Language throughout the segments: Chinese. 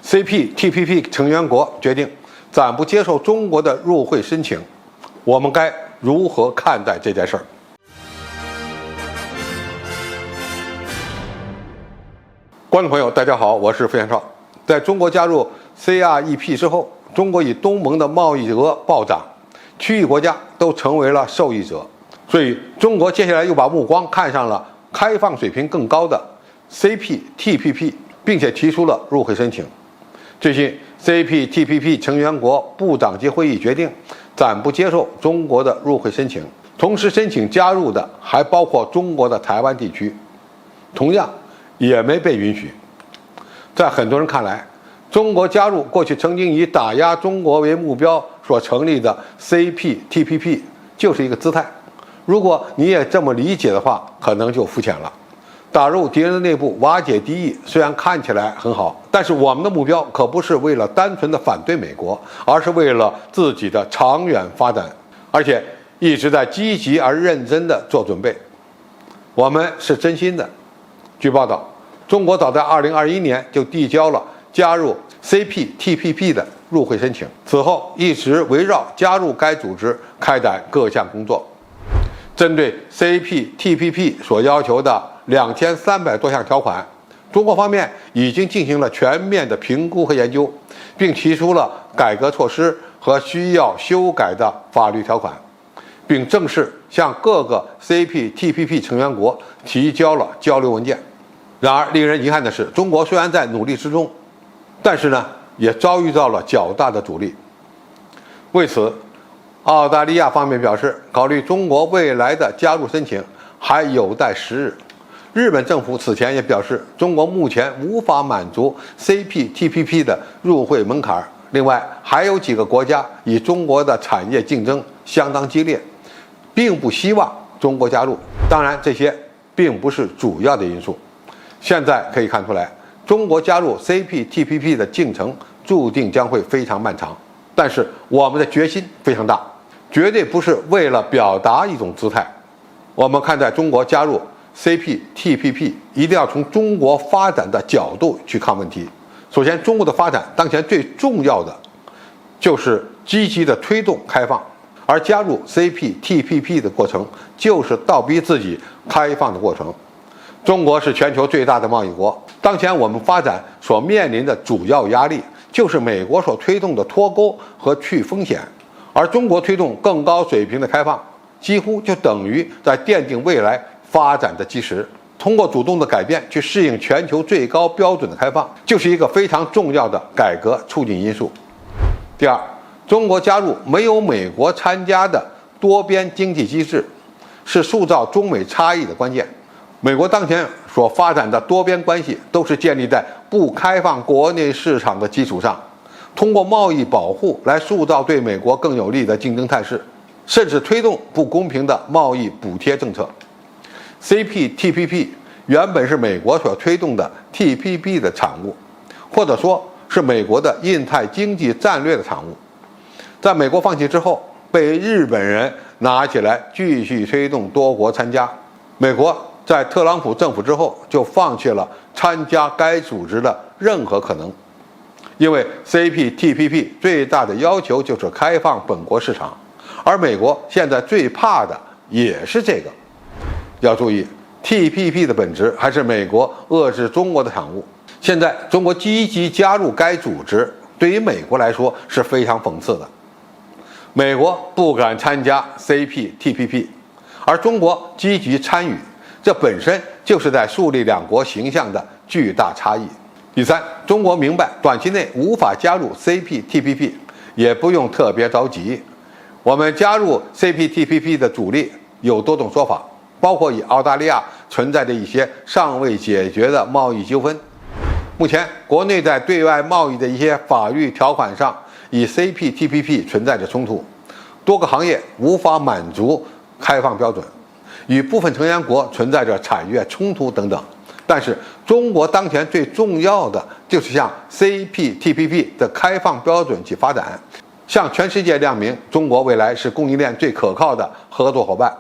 CPTPP 成员国决定暂不接受中国的入会申请，我们该如何看待这件事儿？观众朋友，大家好，我是费彦超。在中国加入 CREP 之后，中国与东盟的贸易额暴涨，区域国家都成为了受益者，所以中国接下来又把目光看上了开放水平更高的 CPTPP， 并且提出了入会申请。最近 CPTPP 成员国部长级会议决定暂不接受中国的入会申请，同时申请加入的还包括中国的台湾地区，同样也没被允许。在很多人看来，中国加入过去曾经以打压中国为目标所成立的 CPTPP 就是一个姿态。如果你也这么理解的话，可能就肤浅了。打入敌人的内部，瓦解敌意，虽然看起来很好，但是我们的目标可不是为了单纯的反对美国，而是为了自己的长远发展，而且一直在积极而认真地做准备。我们是真心的。据报道，中国早在2021年就递交了加入 CPTPP 的入会申请，此后一直围绕加入该组织开展各项工作。针对 CPTPP 所要求的2300多项条款，中国方面已经进行了全面的评估和研究，并提出了改革措施和需要修改的法律条款，并正式向各个 CPTPP 成员国提交了交流文件。然而，令人遗憾的是，中国虽然在努力之中，但是也遭遇到了较大的阻力。为此，澳大利亚方面表示，考虑中国未来的加入申请还有待时日。日本政府此前也表示，中国目前无法满足 CPTPP 的入会门槛。另外，还有几个国家与中国的产业竞争相当激烈，并不希望中国加入。当然，这些并不是主要的因素。现在可以看出来，中国加入 CPTPP 的进程注定将会非常漫长。但是我们的决心非常大，绝对不是为了表达一种姿态。我们看待中国加入 CPTPP， 一定要从中国发展的角度去看问题。首先，中国的发展当前最重要的就是积极的推动开放，而加入 CPTPP 的过程就是倒逼自己开放的过程。中国是全球最大的贸易国，当前我们发展所面临的主要压力就是美国所推动的脱钩和去风险，而中国推动更高水平的开放，几乎就等于在奠定未来发展的基石。通过主动的改变去适应全球最高标准的开放，就是一个非常重要的改革促进因素。第二，中国加入没有美国参加的多边经济机制，是塑造中美差异的关键。美国当前所发展的多边关系都是建立在不开放国内市场的基础上，通过贸易保护来塑造对美国更有利的竞争态势，甚至推动不公平的贸易补贴政策。CPTPP 原本是美国所推动的 TPP 的产物，或者说是美国的印太经济战略的产物。在美国放弃之后，被日本人拿起来继续推动多国参加。美国在特朗普政府之后就放弃了参加该组织的任何可能，因为 CPTPP 最大的要求就是开放本国市场，而美国现在最怕的也是这个。要注意， TPP 的本质还是美国遏制中国的产物。现在中国积极加入该组织，对于美国来说是非常讽刺的。美国不敢参加 CPTPP， 而中国积极参与，这本身就是在树立两国形象的巨大差异。第三，中国明白短期内无法加入 CPTPP， 也不用特别着急。我们加入 CPTPP 的阻力有多种说法，包括与澳大利亚存在的一些尚未解决的贸易纠纷。目前，国内在对外贸易的一些法律条款上与 CPTPP 存在着冲突，多个行业无法满足开放标准，与部分成员国存在着产业冲突等等。但是，中国当前最重要的就是向 CPTPP 的开放标准去发展，向全世界亮明中国未来是供应链最可靠的合作伙伴。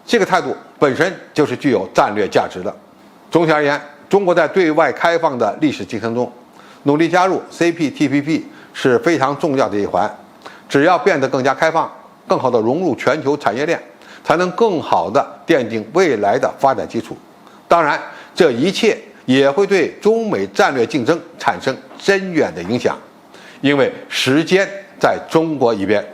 这个态度本身就是具有战略价值的。总体而言，中国在对外开放的历史进程中，努力加入 CPTPP 是非常重要的一环。只要变得更加开放，更好地融入全球产业链，才能更好地奠定未来的发展基础。当然，这一切也会对中美战略竞争产生深远的影响，因为时间在中国一边。